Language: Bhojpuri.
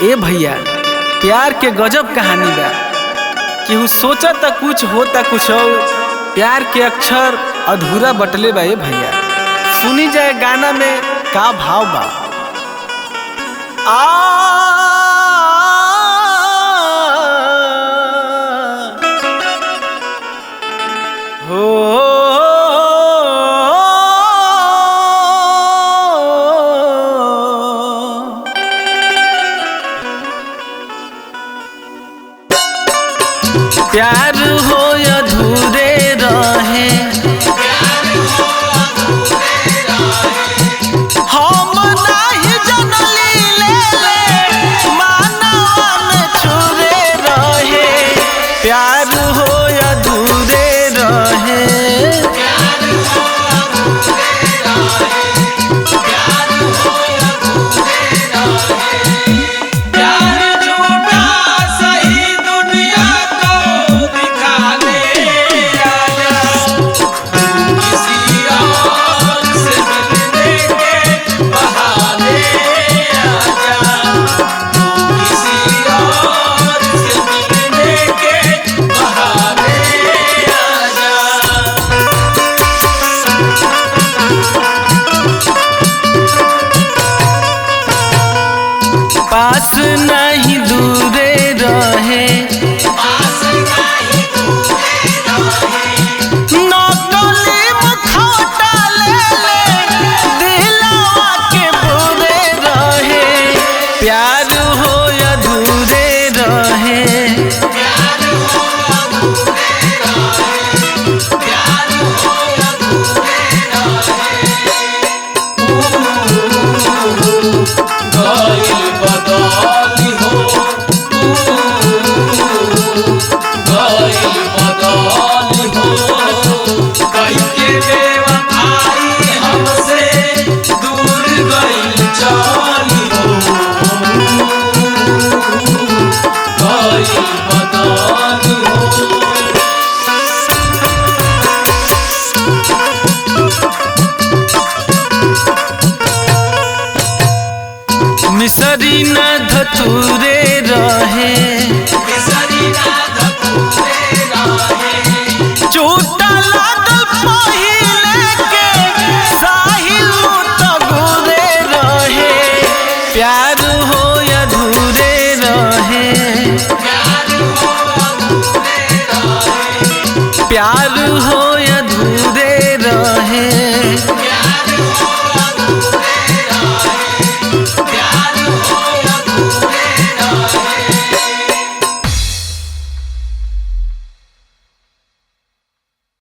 ए भैया, प्यार के गजब कहानी बा। केहू सोचा था कुछ होता कुछ और, प्यार के अक्षर अधूरा बटले बा। ए भैया सुनी जाए गाना में का भाव बा। प्यार हो अधूरे रहे, हम नहीं जनली ले मानवा में छुरे रहे। प्यार हो अधूरे रहे, पास नहीं दूरे रहे, नकली मुखौटा ले दिलवा के बुरे रहे। प्यार हो अधूरे रहे, मिसरी न धतूरे रहे, चोटा लागल पहिले के साहिल तगुरे रहे। प्यार